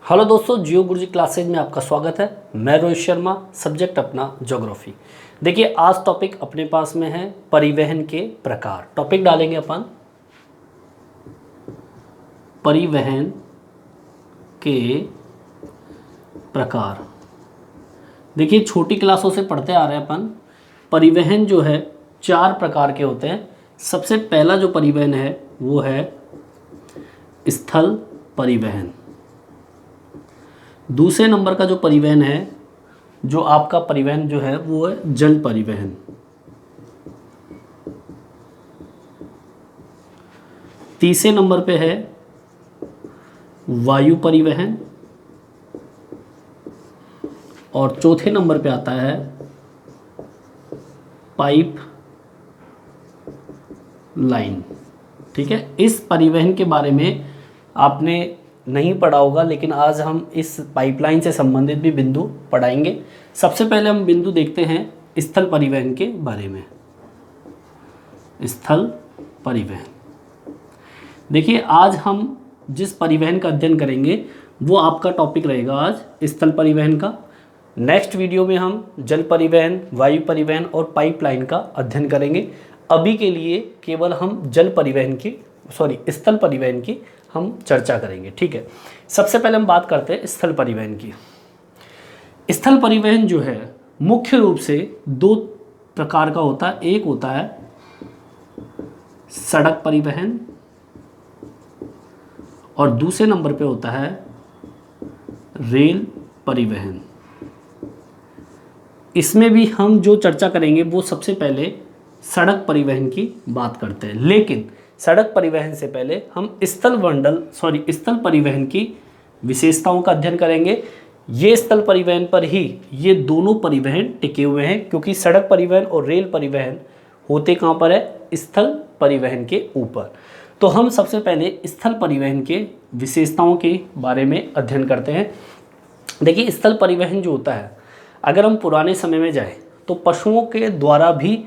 Hello दोस्तों, जियो गुरुजी classes में आपका स्वागत है। मैं रोहित शर्मा, सब्जेक्ट अपना ज्योग्राफी। देखिए, आज टॉपिक अपने पास में है परिवहन के प्रकार। टॉपिक डालेंगे अपन परिवहन के प्रकार। देखिए, छोटी क्लासों से पढ़ते आ रहे हैं अपन। परिवहन जो है 4 प्रकार के होते हैं। सबसे पहला जो परिवहन है वो है स्थल परिवहन। दूसरे नंबर का जो परिवहन है, जो आपका परिवहन जो है वो है जल परिवहन। तीसरे नंबर पे है वायु परिवहन और चौथे नंबर पे आता है पाइप लाइन। ठीक है, इस परिवहन के बारे में आपने नहीं पढ़ा होगा, लेकिन आज हम इस पाइपलाइन से संबंधित भी बिंदु पढ़ाएंगे। सबसे पहले हम बिंदु देखते हैं स्थल परिवहन के बारे में। स्थल परिवहन, देखिए आज हम जिस परिवहन का अध्ययन करेंगे वो आपका टॉपिक रहेगा आज स्थल परिवहन का। नेक्स्ट वीडियो में हम जल परिवहन, वायु परिवहन और पाइपलाइन का अध्ययन करेंगे। अभी के लिए केवल हम स्थल परिवहन की हम चर्चा करेंगे। ठीक है, सबसे पहले हम बात करते हैं स्थल परिवहन की। स्थल परिवहन जो है मुख्य रूप से 2 प्रकार का होता है। एक होता है सड़क परिवहन और दूसरे नंबर पे होता है रेल परिवहन। इसमें भी हम जो चर्चा करेंगे वो सबसे पहले सड़क परिवहन की बात करते हैं, लेकिन सड़क परिवहन से पहले हम स्थल परिवहन की विशेषताओं का अध्ययन करेंगे। ये स्थल परिवहन पर ही ये दोनों परिवहन टिके हुए हैं, क्योंकि सड़क परिवहन और रेल परिवहन होते कहाँ पर है? स्थल परिवहन के ऊपर। तो हम सबसे पहले स्थल परिवहन के विशेषताओं के बारे में अध्ययन करते हैं। देखिए, स्थल परिवहन जो होता है, अगर हम पुराने समय में जाए तो पशुओं के द्वारा भी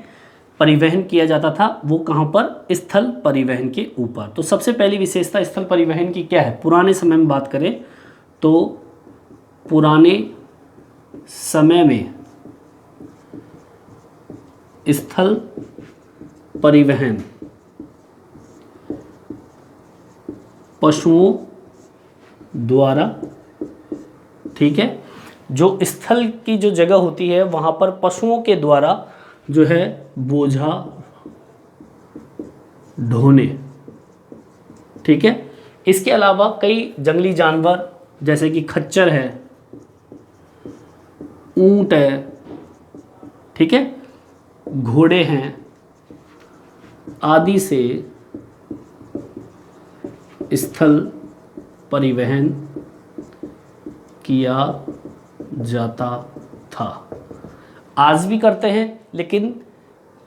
परिवहन किया जाता था। वो कहाँ पर? स्थल परिवहन के ऊपर। तो सबसे पहली विशेषता स्थल परिवहन की क्या है? पुराने समय में बात करें तो पुराने समय में स्थल परिवहन पशुओं द्वारा, ठीक है, जो स्थल की जो जगह होती है वहाँ पर पशुओं के द्वारा जो है बोझा ढोने। ठीक है, इसके अलावा कई जंगली जानवर जैसे कि खच्चर है, ऊंट है, ठीक है, घोड़े हैं, आदि से स्थल परिवहन किया जाता था। आज भी करते हैं, लेकिन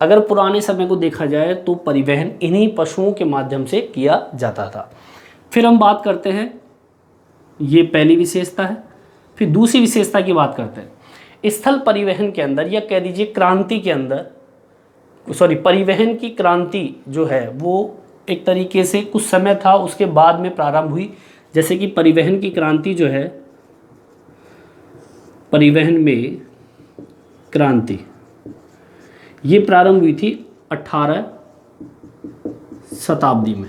अगर पुराने समय को देखा जाए तो परिवहन इन्हीं पशुओं के माध्यम से किया जाता था। फिर हम बात करते हैं, ये पहली विशेषता है। फिर दूसरी विशेषता की बात करते हैं। स्थल परिवहन के अंदर, या कह दीजिए क्रांति के अंदर, परिवहन की क्रांति जो है वो एक तरीके से कुछ समय था, उसके बाद में प्रारंभ हुई। जैसे कि परिवहन की क्रांति जो है, परिवहन में क्रांति ये प्रारंभ हुई थी 18 शताब्दी में।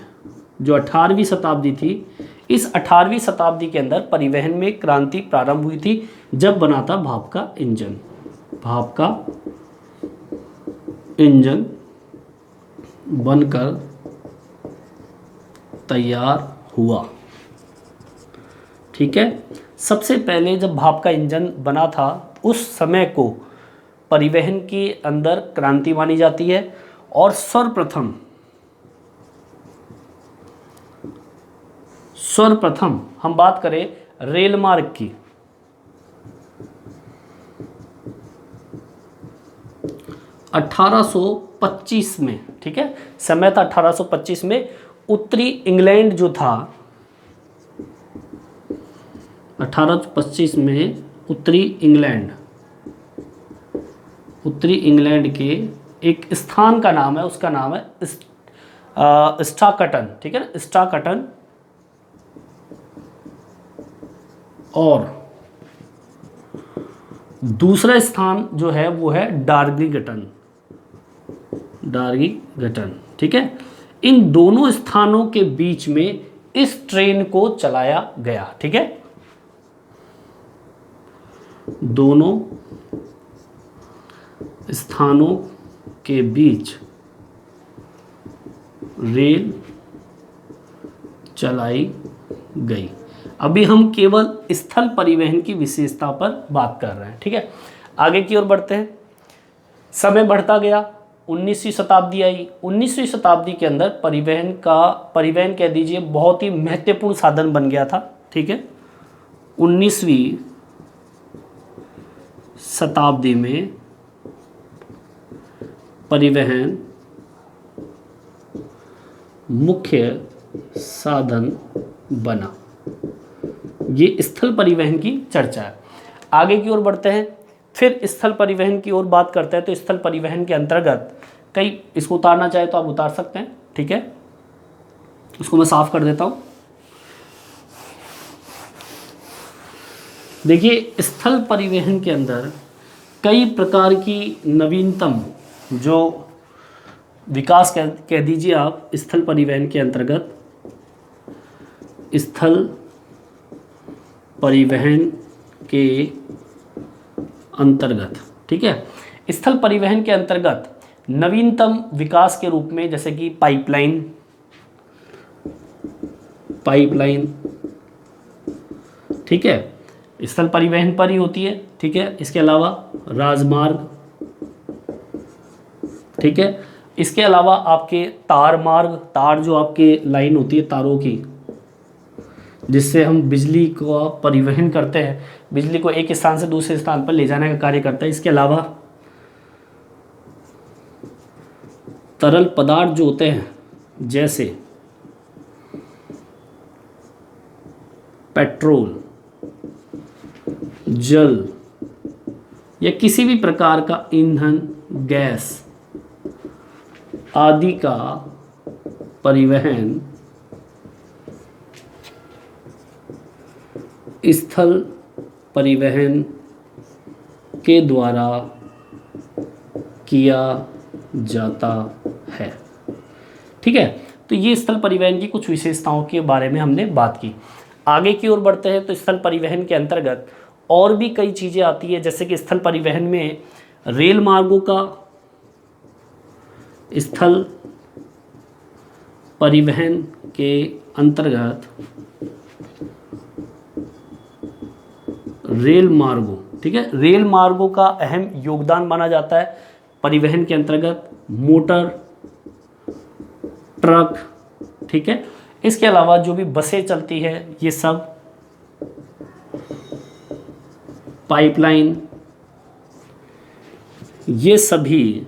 जो 18वीं शताब्दी थी, इस 18वीं शताब्दी के अंदर परिवहन में क्रांति प्रारंभ हुई थी, जब बना था भाप का इंजन। भाप का इंजन बनकर तैयार हुआ। ठीक है, सबसे पहले जब भाप का इंजन बना था उस समय को परिवहन के अंदर क्रांति मानी जाती है। और सर्वप्रथम हम बात करें रेल मार्ग की, 1825 में, ठीक है, समय था 1825 में। उत्तरी इंग्लैंड जो था, 1825 में उत्तरी इंग्लैंड के एक स्थान का नाम है, उसका नाम है स्टाकटन। ठीक है ना, स्टाकटन और दूसरा स्थान जो है वो है डार्गिगटन, डार्गिगटन। ठीक है, इन दोनों स्थानों के बीच में इस ट्रेन को चलाया गया। ठीक है, दोनों स्थानों के बीच रेल चलाई गई। अभी हम केवल स्थल परिवहन की विशेषता पर बात कर रहे हैं। ठीक है, आगे की ओर बढ़ते हैं। समय बढ़ता गया, 19वीं शताब्दी आई। 19वीं शताब्दी के अंदर परिवहन कह दीजिए बहुत ही महत्वपूर्ण साधन बन गया था। ठीक है, 19वीं शताब्दी में परिवहन मुख्य साधन बना। ये स्थल परिवहन की चर्चा है। आगे की ओर बढ़ते हैं, फिर स्थल परिवहन की ओर बात करते हैं। तो स्थल परिवहन के अंतर्गत कई, इसको उतारना चाहे तो आप उतार सकते हैं। ठीक है, इसको मैं साफ कर देता हूं। देखिए, स्थल परिवहन के अंदर कई प्रकार की नवीनतम जो विकास कह दीजिए आप स्थल परिवहन के अंतर्गत, स्थल परिवहन के अंतर्गत। ठीक है, स्थल परिवहन के अंतर्गत नवीनतम विकास के रूप में जैसे कि पाइपलाइन, ठीक है, स्थल परिवहन पर ही होती है। ठीक है, इसके अलावा राजमार्ग, ठीक है, इसके अलावा आपके तार मार्ग, तार जो आपके लाइन होती है तारों की, जिससे हम बिजली को परिवहन करते हैं, बिजली को एक स्थान से दूसरे स्थान पर ले जाने का कार्य करता है। इसके अलावा तरल पदार्थ जो होते हैं जैसे पेट्रोल, जल या किसी भी प्रकार का ईंधन, गैस आदि का परिवहन स्थल परिवहन के द्वारा किया जाता है। ठीक है, तो ये स्थल परिवहन की कुछ विशेषताओं के बारे में हमने बात की। आगे की ओर बढ़ते हैं तो स्थल परिवहन के अंतर्गत और भी कई चीज़ें आती है, जैसे कि स्थल परिवहन में रेल मार्गों का, स्थल परिवहन के अंतर्गत रेल मार्गों, ठीक है, रेल मार्गों का अहम योगदान माना जाता है परिवहन के अंतर्गत। मोटर, ट्रक, ठीक है, इसके अलावा जो भी बसें चलती है ये सब, पाइपलाइन, ये सभी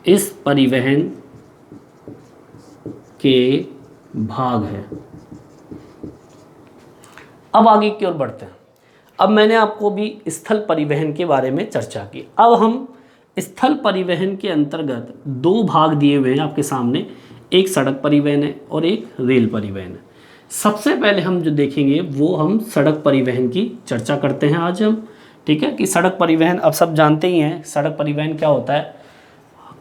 इस परिवहन के भाग हैं। अब आगे की ओर बढ़ते हैं। अब मैंने आपको भी स्थल परिवहन के बारे में चर्चा की। अब हम स्थल परिवहन के अंतर्गत दो भाग दिए हुए हैं आपके सामने, एक सड़क परिवहन है और एक रेल परिवहन है। सबसे पहले हम जो देखेंगे वो हम सड़क परिवहन की चर्चा करते हैं आज हम। ठीक है, कि सड़क परिवहन अब सब जानते ही हैं सड़क परिवहन क्या होता है,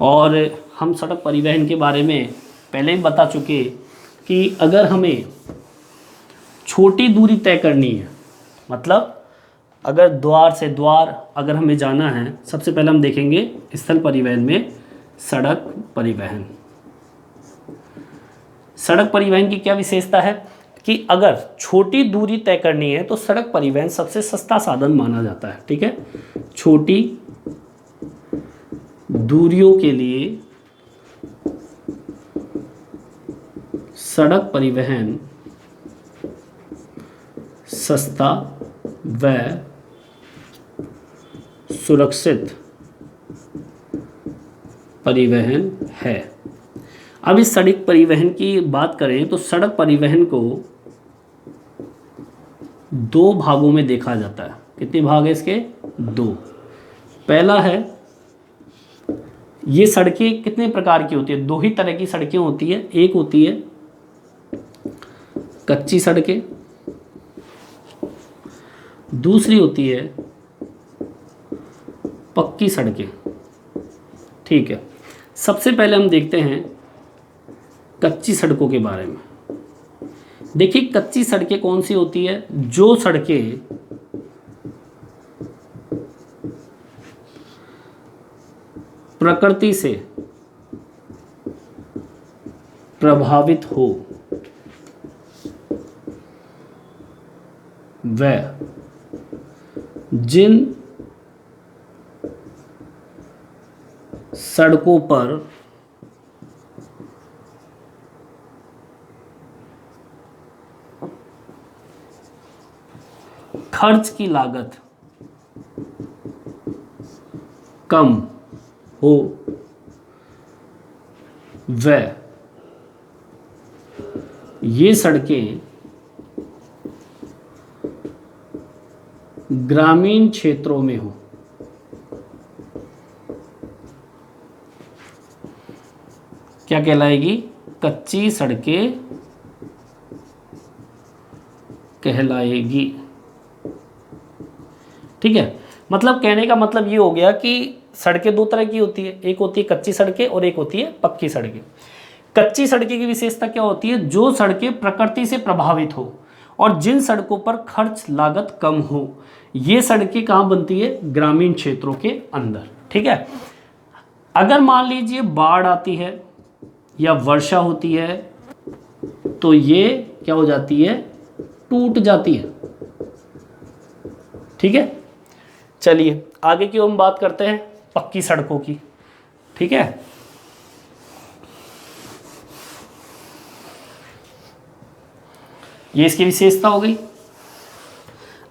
और हम सड़क परिवहन के बारे में पहले ही बता चुके कि अगर हमें छोटी दूरी तय करनी है, मतलब अगर द्वार से द्वार अगर हमें जाना है, सबसे पहले हम देखेंगे स्थल परिवहन में सड़क परिवहन। सड़क परिवहन की क्या विशेषता है कि अगर छोटी दूरी तय करनी है तो सड़क परिवहन सबसे सस्ता साधन माना जाता है। ठीक है, छोटी दूरियों के लिए सड़क परिवहन सस्ता व सुरक्षित परिवहन है। अब इस सड़क परिवहन की बात करें तो सड़क परिवहन को दो भागों में देखा जाता है। कितने भाग है इसके? दो। पहला है, ये सड़कें कितने प्रकार की होती है? दो ही तरह की सड़कें होती है। एक होती है कच्ची सड़कें दूसरी होती है पक्की सड़कें। ठीक है, सबसे पहले हम देखते हैं कच्ची सड़कों के बारे में। देखिए कच्ची सड़कें कौन सी होती है? जो सड़कें प्रकृति से प्रभावित हो वह जिन सड़कों पर खर्च की लागत कम हो वह ये सड़कें ग्रामीण क्षेत्रों में हो। क्या कहलाएगी? कच्ची सड़कें कहलाएगी। ठीक है, मतलब कहने का मतलब ये हो गया कि सड़कें दो तरह की होती है, एक होती है कच्ची सड़कें और एक होती है पक्की सड़कें। कच्ची सड़कें की विशेषता क्या होती है? जो सड़कें प्रकृति से प्रभावित हो और जिन सड़कों पर खर्च लागत कम हो। ये सड़कें कहाँ बनती है? ग्रामीण क्षेत्रों के अंदर। ठीक है, अगर मान लीजिए बाढ़ आती है या वर्षा होती है तो ये क्या हो जाती है? टूट जाती है। ठीक है, चलिए आगे की हम बात करते हैं पक्की सड़कों की। ठीक है, ये इसकी विशेषता हो गई।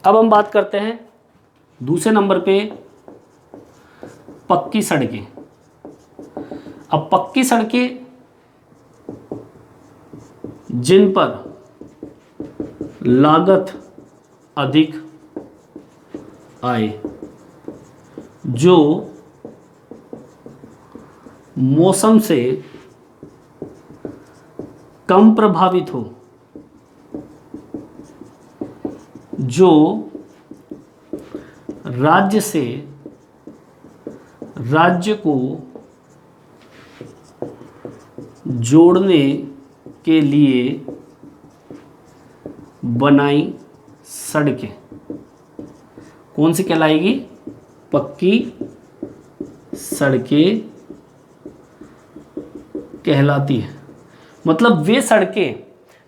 अब हम बात करते हैं दूसरे नंबर पे पक्की सड़कें। अब पक्की सड़कें जिन पर लागत अधिक आए, जो मौसम से कम प्रभावित हो, जो राज्य से राज्य को जोड़ने के लिए बनाई सड़कें कौन सी कहलाएगी? पक्की सड़कें कहलाती है। मतलब वे सड़कें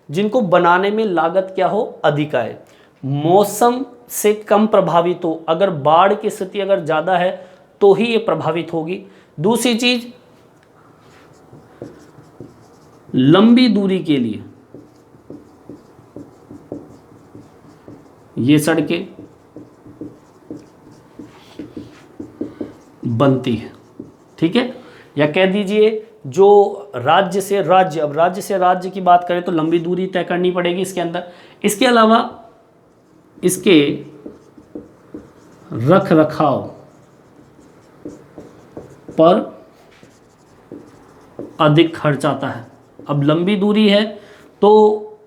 जिनको बनाने में लागत क्या हो? अधिक आए, मौसम से कम प्रभावित हो। अगर बाढ़ की स्थिति अगर ज़्यादा है तो ही ये प्रभावित होगी। दूसरी चीज, लंबी दूरी के लिए ये सड़कें बनती है। ठीक है, या कह दीजिए जो राज्य से राज्य, अब राज्य से राज्य की बात करें तो लंबी दूरी तय करनी पड़ेगी इसके अंदर। इसके अलावा इसके रख रखाव पर अधिक खर्च आता है। अब लंबी दूरी है तो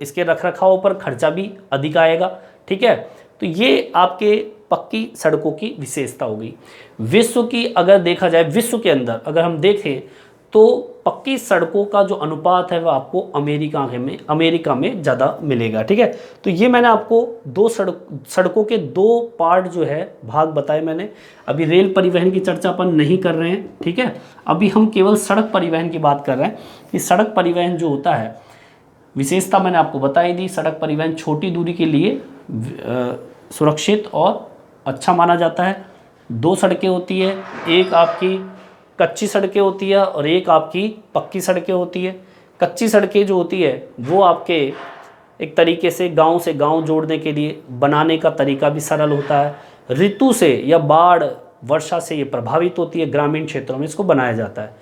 इसके रख रखाव पर खर्चा भी अधिक आएगा। ठीक है, तो ये आपके पक्की सड़कों की विशेषता होगी। विश्व की अगर देखा जाए, विश्व के अंदर अगर हम देखें तो पक्की सड़कों का जो अनुपात है वह आपको अमेरिका में ज़्यादा मिलेगा। ठीक है, तो ये मैंने आपको दो सड़कों के दो पार्ट जो है भाग बताए मैंने। अभी रेल परिवहन की चर्चा अपन नहीं कर रहे हैं। ठीक है, अभी हम केवल सड़क परिवहन की बात कर रहे हैं कि सड़क परिवहन जो होता है, विशेषता मैंने आपको बताई दी। सड़क परिवहन छोटी दूरी के लिए सुरक्षित और अच्छा माना जाता है। दो सड़कें होती है, एक आपकी कच्ची सड़कें होती है और एक आपकी पक्की सड़कें होती है। कच्ची सड़कें जो होती है वो आपके एक तरीके से गांव जोड़ने के लिए बनाने का तरीका भी सरल होता है। ऋतु से या बाढ़ वर्षा से ये प्रभावित होती है, ग्रामीण क्षेत्रों में इसको बनाया जाता है।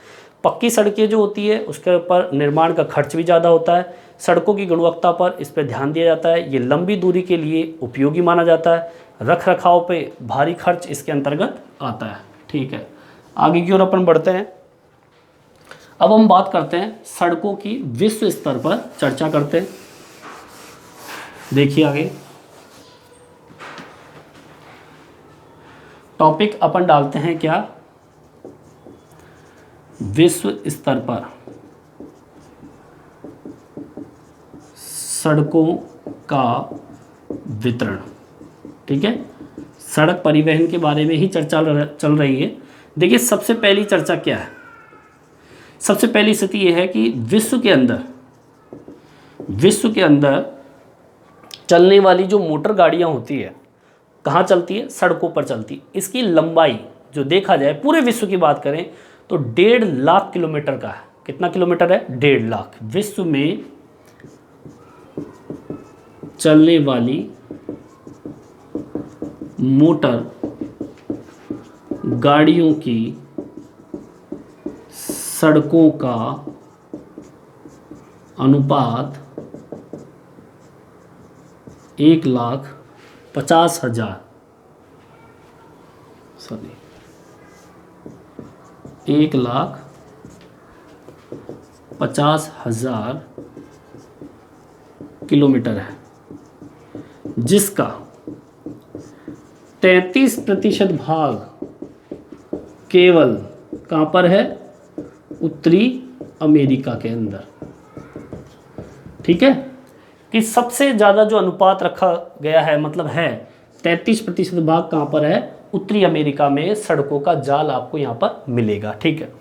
पक्की सड़कें जो होती है उसके ऊपर निर्माण का खर्च भी ज़्यादा होता है। सड़कों की गुणवत्ता पर इस पर ध्यान दिया जाता है। ये लंबी दूरी के लिए उपयोगी माना जाता है। रख रखाव पे भारी खर्च इसके अंतर्गत आता है। ठीक है, आगे की ओर अपन बढ़ते हैं। अब हम बात करते हैं सड़कों की विश्व स्तर पर चर्चा करते हैं। देखिए आगे, टॉपिक अपन डालते हैं क्या, विश्व स्तर पर सड़कों का वितरण। ठीक है, सड़क परिवहन के बारे में ही चर्चा चल रही है। देखिए सबसे पहली चर्चा क्या है, सबसे पहली स्थिति यह है कि विश्व के अंदर चलने वाली जो मोटर गाड़ियां होती है कहाँ चलती है, सड़कों पर चलती है। इसकी लंबाई जो देखा जाए पूरे विश्व की बात करें तो 1.5 लाख किलोमीटर का है। कितना किलोमीटर है, 1.5 लाख। विश्व में चलने वाली मोटर गाड़ियों की सड़कों का अनुपात 1,50,000 1,50,000 किलोमीटर है, जिसका 33% भाग केवल कहाँ पर है, उत्तरी अमेरिका के अंदर। ठीक है, कि सबसे ज़्यादा जो अनुपात रखा गया है मतलब है 33% भाग कहाँ पर है, उत्तरी अमेरिका में सड़कों का जाल आपको यहाँ पर मिलेगा। ठीक है,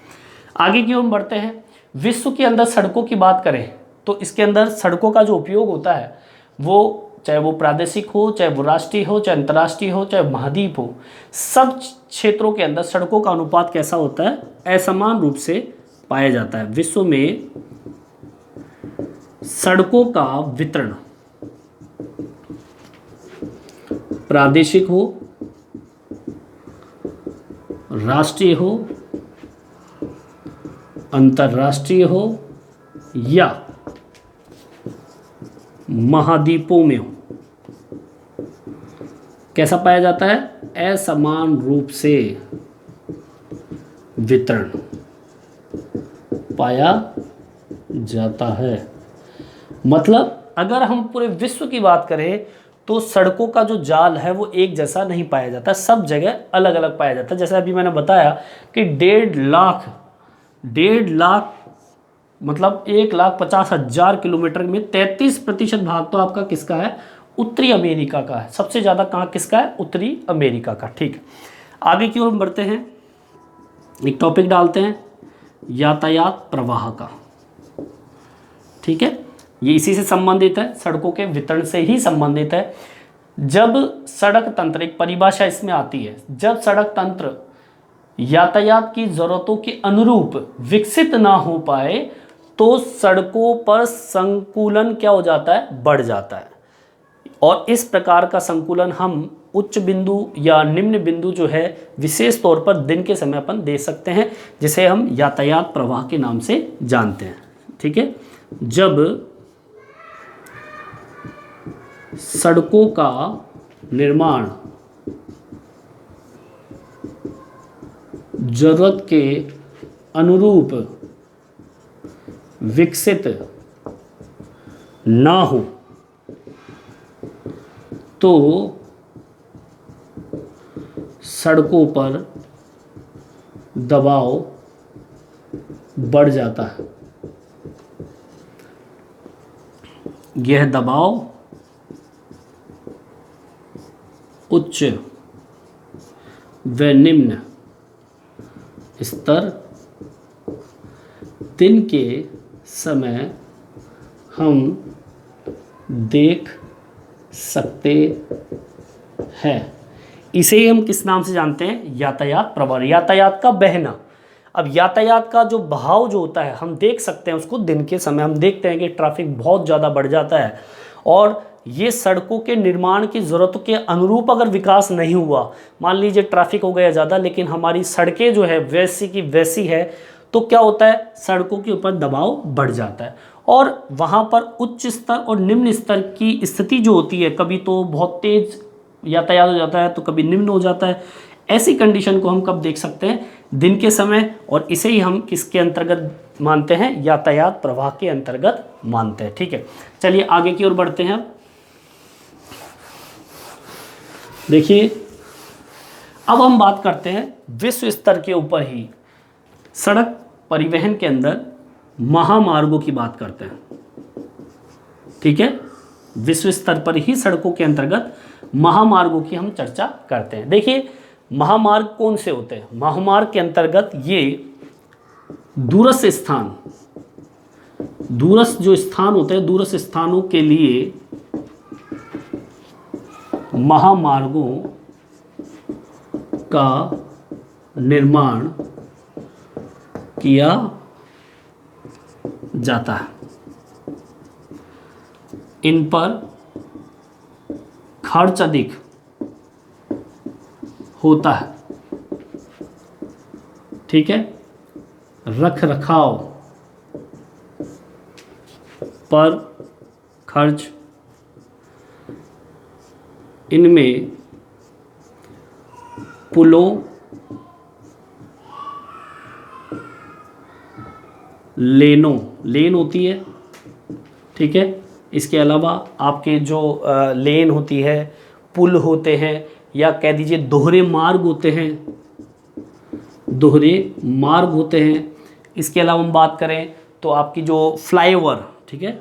आगे की ओर बढ़ते हैं। विश्व के अंदर सड़कों की बात करें तो इसके अंदर सड़कों का जो उपयोग होता है वो चाहे वो प्रादेशिक हो, चाहे वो राष्ट्रीय हो, चाहे अंतर्राष्ट्रीय हो, चाहे महाद्वीप हो, सब क्षेत्रों के अंदर सड़कों का अनुपात कैसा होता है, असमान रूप से पाया जाता है। विश्व में सड़कों का वितरण प्रादेशिक हो, राष्ट्रीय हो, अंतर्राष्ट्रीय हो या महाद्वीपों में हो, कैसा पाया जाता है, असमान रूप से वितरण पाया जाता है। मतलब अगर हम पूरे विश्व की बात करें तो सड़कों का जो जाल है वो एक जैसा नहीं पाया जाता, सब जगह अलग अलग पाया जाता है। जैसे अभी मैंने बताया कि 1.5 लाख मतलब 1,50,000 किलोमीटर में 33% भाग तो आपका किसका है, उत्तरी अमेरिका का है। सबसे ज़्यादा कहाँ किसका है, उत्तरी अमेरिका का। ठीक है, आगे की ओर बढ़ते हैं, एक टॉपिक डालते हैं यातायात प्रवाह का। ठीक है, ये इसी से संबंधित है, सड़कों के वितरण से ही संबंधित है। जब सड़क तंत्र, एक परिभाषा इसमें आती है, जब सड़क तंत्र यातायात की ज़रूरतों के अनुरूप विकसित ना हो पाए तो सड़कों पर संकुलन क्या हो जाता है, बढ़ जाता है। और इस प्रकार का संकुलन हम उच्च बिंदु या निम्न बिंदु जो है विशेष तौर पर दिन के समय अपन दे सकते हैं, जिसे हम यातायात प्रवाह के नाम से जानते हैं। ठीक है, जब सड़कों का निर्माण जरूरत के अनुरूप विकसित ना हो तो सड़कों पर दबाव बढ़ जाता है। यह दबाव उच्च व निम्न स्तर दिन के समय हम देख सकते हैं। इसे ही हम किस नाम से जानते हैं, यातायात प्रवाह, यातायात का बहना। अब यातायात का जो बहाव जो होता है हम देख सकते हैं उसको, दिन के समय हम देखते हैं कि ट्रैफिक बहुत ज़्यादा बढ़ जाता है और ये सड़कों के निर्माण की ज़रूरतों के अनुरूप अगर विकास नहीं हुआ, मान लीजिए ट्रैफिक हो गया ज़्यादा लेकिन हमारी सड़कें जो है वैसी की वैसी है, तो क्या होता है, सड़कों के ऊपर दबाव बढ़ जाता है और वहाँ पर उच्च स्तर और निम्न स्तर की स्थिति जो होती है, कभी तो बहुत तेज़ यातायात हो जाता है तो कभी निम्न हो जाता है। ऐसी कंडीशन को हम कब देख सकते हैं, दिन के समय, और इसे ही हम किसके अंतर्गत मानते हैं, यातायात प्रवाह के अंतर्गत मानते हैं। ठीक है, चलिए आगे की ओर बढ़ते हैं। देखिए अब हम बात करते हैं विश्व स्तर के ऊपर ही सड़क परिवहन के अंदर महामार्गों की बात करते हैं। ठीक है, विश्व स्तर पर ही सड़कों के अंतर्गत महामार्गों की हम चर्चा करते हैं। देखिए महामार्ग कौन से होते हैं? महामार्ग के अंतर्गत ये दूरस्थ स्थान, दूरस्थ जो स्थान होते हैं, दूरस्थ स्थानों के लिए महामार्गों का निर्माण किया जाता है। इन पर खर्च अधिक होता है। ठीक है, रख रखाव पर खर्च, इनमें पुलों, लेनों, लेन होती है। ठीक है, इसके अलावा आपके जो लेन होती है, पुल होते हैं, या कह दीजिए दोहरे मार्ग होते हैं, दोहरे मार्ग होते हैं। इसके अलावा हम बात करें तो आपकी जो फ्लाईओवर, ठीक है,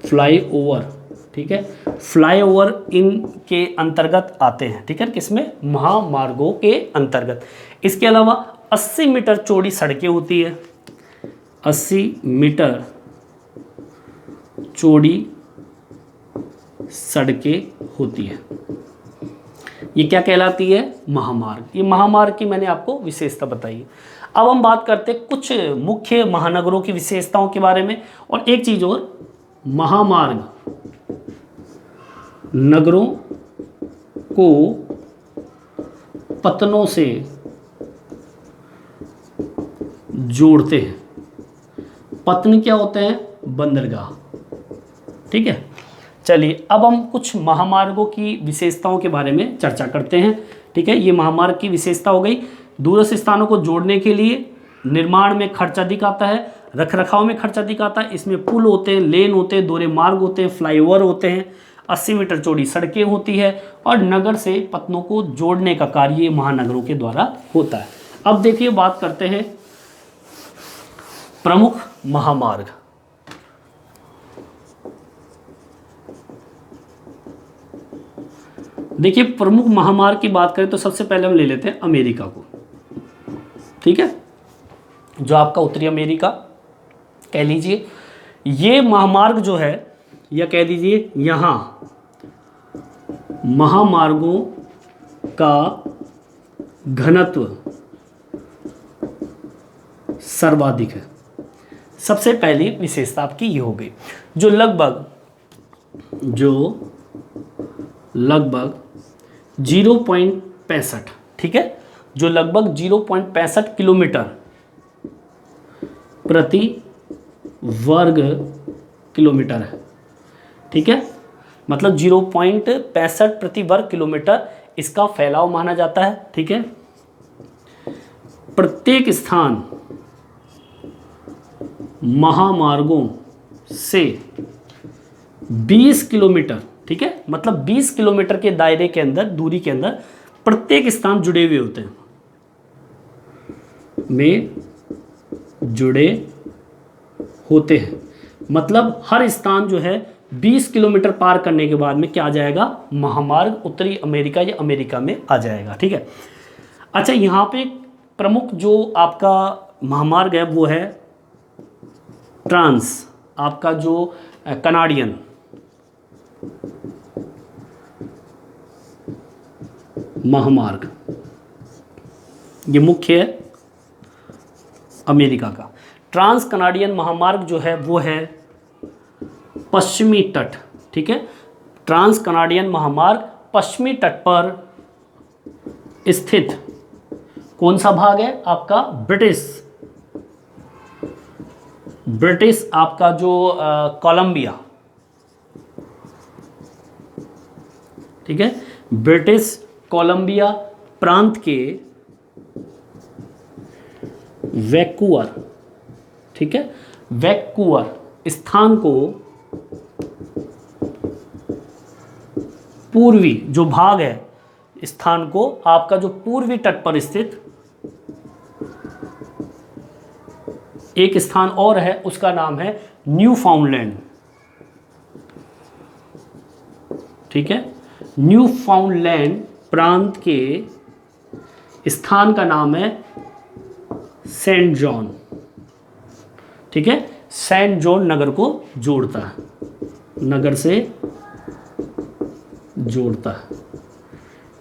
फ्लाईओवर, ठीक है, फ्लाईओवर इनके अंतर्गत आते हैं। ठीक है, किसमें? महामार्गों के अंतर्गत। इसके अलावा 80 मीटर चौड़ी सड़कें होती है, 80 मीटर चौड़ी सड़कें होती है। ये क्या कहलाती है? महामार्ग। ये महामार्ग की मैंने आपको विशेषता बताई। अब हम बात करते हैं कुछ मुख्य महानगरों की विशेषताओं के बारे में। और एक चीज और, महामार्ग नगरों को पत्तनों से जोड़ते हैं। पत्तन क्या होते हैं? बंदरगाह। ठीक है, चलिए अब हम कुछ महामार्गों की विशेषताओं के बारे में चर्चा करते हैं। ठीक है, ये महामार्ग की विशेषता हो गई। दूरस्थ स्थानों को जोड़ने के लिए निर्माण में खर्च अधिक आता है, रखरखाव में खर्च अधिक आता है। इसमें पुल होते हैं, लेन होते हैं, दोहरे मार्ग होते हैं, फ्लाईओवर होते हैं, 80 मीटर चौड़ी सड़कें होती है, और नगर से पत्तनों को जोड़ने का कार्य महानगरों के द्वारा होता है। अब देखिए बात करते हैं प्रमुख महामार्ग। देखिए प्रमुख महामार्ग की बात करें तो सबसे पहले हम ले लेते हैं अमेरिका को। ठीक है, जो आपका उत्तरी अमेरिका कह लीजिए, ये महामार्ग जो है, या कह दीजिए यहाँ महामार्गों का घनत्व सर्वाधिक है। सबसे पहली विशेषता आपकी ये हो गई, जो लगभग 0.65, ठीक है, जो लगभग 0.65 किलोमीटर प्रति वर्ग किलोमीटर है। ठीक है, मतलब 0.65 प्रति वर्ग किलोमीटर इसका फैलाव माना जाता है। ठीक है, प्रत्येक स्थान महामार्गों से 20 किलोमीटर, ठीक है, मतलब 20 किलोमीटर के दायरे के अंदर, दूरी के अंदर प्रत्येक स्थान जुड़े हुए होते हैं, जुड़े होते हैं। मतलब हर स्थान जो है 20 किलोमीटर पार करने के बाद में क्या आ जाएगा? महामार्ग उत्तरी अमेरिका या अमेरिका में आ जाएगा। ठीक है, अच्छा, यहाँ पे प्रमुख जो आपका महामार्ग है वो है ट्रांस, आपका जो कनाडियन महामार्ग, ये मुख्य है अमेरिका का। ट्रांस कनाडियन महामार्ग जो है वो है पश्चिमी तट। ठीक है, ट्रांस कनाडियन महामार्ग पश्चिमी तट पर स्थित कौन सा भाग है? आपका ब्रिटिश आपका जो कोलंबिया, ठीक है, ब्रिटिश कोलंबिया प्रांत के वैंकूवर, ठीक है, वैंकूवर स्थान को पूर्वी जो भाग है स्थान को आपका जो पूर्वी तट पर स्थित एक स्थान और है, उसका नाम है न्यू फाउंडलैंड। ठीक है, न्यू फाउंडलैंड प्रांत के स्थान का नाम है सेंट जॉन। ठीक है, सेंट जॉन नगर को जोड़ता है, नगर से जोड़ता है।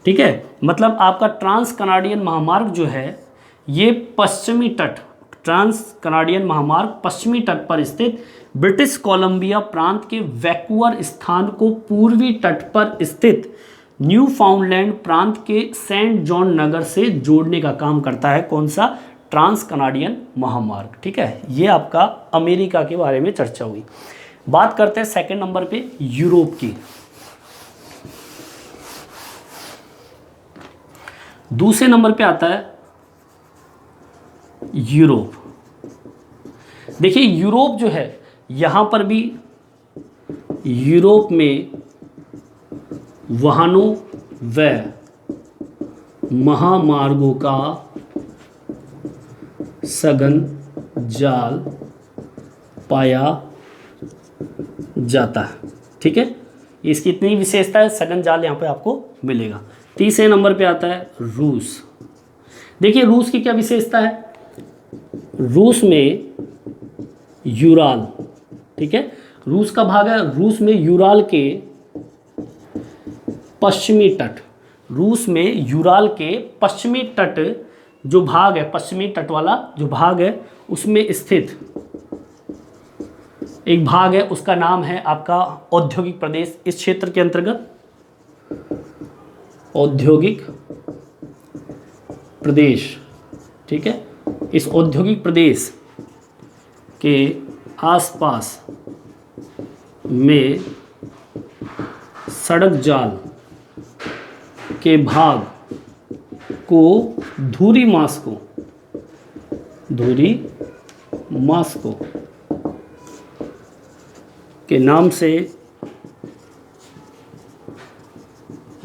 ठीक है, मतलब आपका ट्रांस कनाडियन महामार्ग जो है ये पश्चिमी तट, ट्रांस कनाडियन महामार्ग पश्चिमी तट पर स्थित ब्रिटिश कोलंबिया प्रांत के वैंकूवर स्थान को पूर्वी तट पर स्थित न्यू फाउंडलैंड प्रांत के सेंट जॉन नगर से जोड़ने का काम करता है। कौन सा? ट्रांस कनाडियन महामार्ग। ठीक है, ये आपका अमेरिका के बारे में चर्चा हुई। बात करते हैं सेकंड नंबर पे यूरोप की। दूसरे नंबर पे आता है यूरोप। देखिए यूरोप जो है, यहां पर भी यूरोप में वाहनों व महामार्गों का सघन जाल पाया जाता है। ठीक है, इसकी इतनी विशेषता है, सघन जाल यहाँ पे आपको मिलेगा। तीसरे नंबर पे आता है रूस। देखिए रूस की क्या विशेषता है, रूस में यूराल, ठीक है, रूस का भाग है, रूस में यूराल के पश्चिमी तट, रूस में यूराल के पश्चिमी तट जो भाग है, पश्चिमी तट वाला जो भाग है उसमें स्थित एक भाग है, उसका नाम है आपका औद्योगिक प्रदेश। इस क्षेत्र के अंतर्गत औद्योगिक प्रदेश, ठीक है, इस औद्योगिक प्रदेश के आसपास में सड़क जाल के भाग को धुरी मास्को के नाम से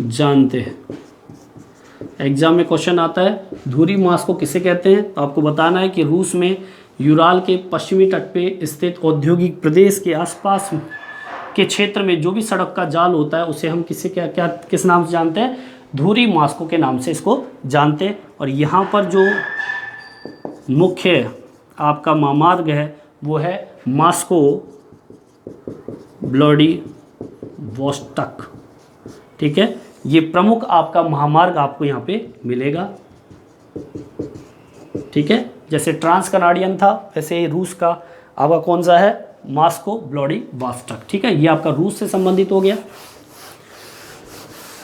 जानते हैं। एग्जाम में क्वेश्चन आता है धुरी मास्को किसे कहते हैं, तो आपको बताना है कि रूस में यूराल के पश्चिमी तट पे स्थित औद्योगिक प्रदेश के आसपास के क्षेत्र में जो भी सड़क का जाल होता है उसे हम किस नाम से जानते हैं, धुरी मास्को के नाम से इसको जानते हैं। और यहाँ पर जो मुख्य आपका महामार्ग है वो है मास्को व्लादिवोस्तोक। ठीक है, ये प्रमुख आपका महामार्ग आपको यहाँ पे मिलेगा। ठीक है, जैसे ट्रांस कनाडियन था वैसे ही रूस का आपका कौन सा है, मास्को व्लादिवोस्तोक। ठीक है, ये आपका रूस से संबंधित हो गया।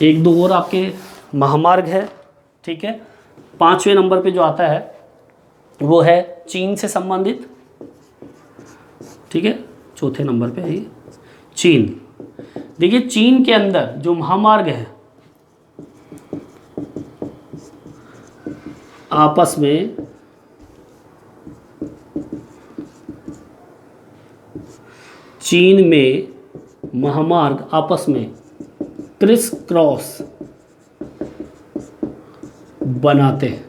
एक दो और आपके महामार्ग है। ठीक है, पांचवें नंबर पे जो आता है वो है चीन से संबंधित। ठीक है, चौथे नंबर पे है चीन। देखिए चीन के अंदर जो महामार्ग है आपस में चीन में महामार्ग आपस में क्रिस क्रॉस बनाते हैं।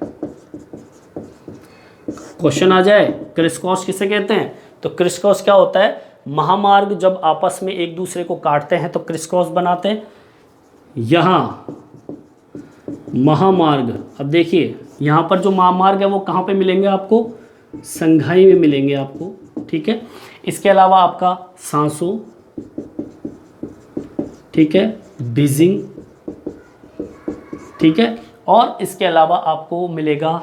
क्वेश्चन आ जाए क्रिस क्रॉस किसे कहते हैं, तो क्रिस क्रॉस क्या होता है, महामार्ग जब आपस में एक दूसरे को काटते हैं तो क्रिस क्रॉस बनाते हैं। यहाँ महामार्ग, अब देखिए यहाँ पर जो महामार्ग है वो कहाँ पे मिलेंगे आपको, संघाई में मिलेंगे आपको। ठीक है, इसके अलावा आपका सांसो, ठीक है, बीजिंग, ठीक है, और इसके अलावा आपको मिलेगा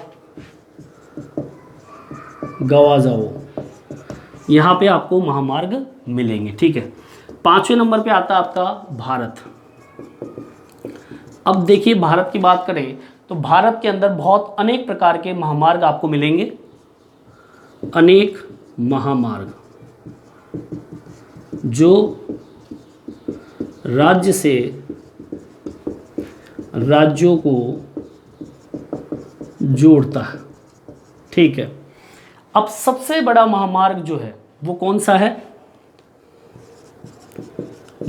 गवाजाओ, यहाँ पे आपको महामार्ग मिलेंगे। ठीक है, पांचवें नंबर पे आता है आपका भारत। अब देखिए भारत की बात करें तो भारत के अंदर बहुत अनेक प्रकार के महामार्ग आपको मिलेंगे। अनेक महामार्ग जो राज्य से राज्यों को जोड़ता है। ठीक है, अब सबसे बड़ा महामार्ग जो है वो कौन सा है,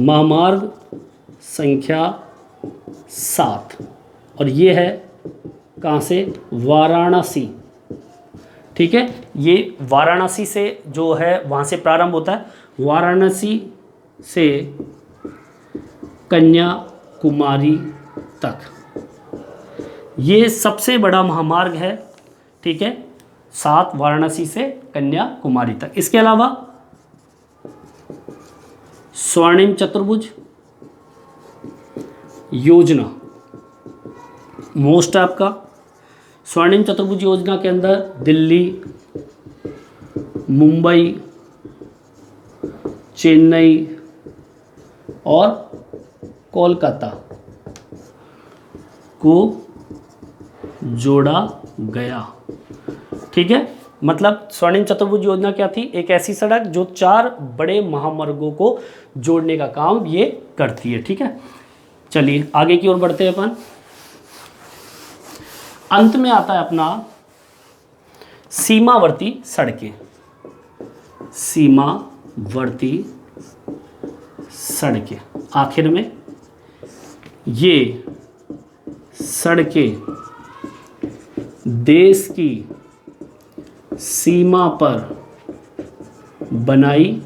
महामार्ग संख्या 7। और ये है कहाँ से, वाराणसी। ठीक है, ये वाराणसी से जो है वहाँ से प्रारंभ होता है, वाराणसी से कन्याकुमारी तक ये सबसे बड़ा महामार्ग है। ठीक है, 7 वाराणसी से कन्याकुमारी तक। इसके अलावा स्वर्णिम चतुर्भुज योजना मोस्ट आपका, स्वर्णिम चतुर्भुज योजना के अंदर दिल्ली, मुंबई, चेन्नई और कोलकाता को जोड़ा गया। ठीक है, मतलब स्वर्णिम चतुर्भुज योजना क्या थी, एक ऐसी सड़क जो 4 बड़े महामार्गों को जोड़ने का काम ये करती है। ठीक है, चलिए आगे की ओर बढ़ते हैं अपन। अंत में आता है अपना सीमावर्ती सड़कें। सीमावर्ती सड़कें, आखिर में ये सड़कें देश की सीमा पर बनाई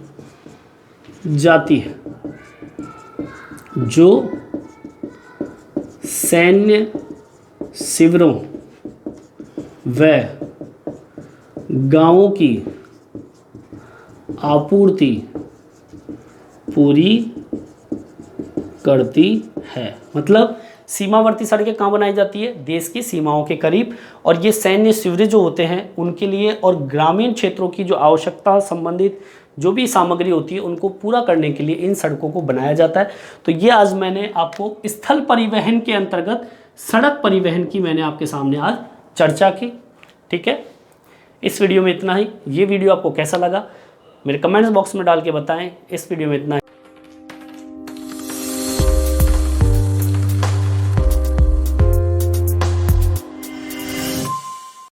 जाती है, जो सैन्य शिविरों व गांवों की आपूर्ति पूरी करती है। मतलब सीमावर्ती सड़कें कहाँ बनाई जाती है, देश की सीमाओं के करीब, और ये सैन्य शिविर जो होते हैं उनके लिए, और ग्रामीण क्षेत्रों की जो आवश्यकता संबंधित जो भी सामग्री होती है उनको पूरा करने के लिए इन सड़कों को बनाया जाता है। तो ये आज मैंने आपको स्थल परिवहन के अंतर्गत सड़क परिवहन की मैंने आपके सामने आज चर्चा की। ठीक है, इस वीडियो में इतना ही। ये वीडियो आपको कैसा लगा मेरे कमेंट्स बॉक्स में डाल के बताएं। इस वीडियो में इतना ही।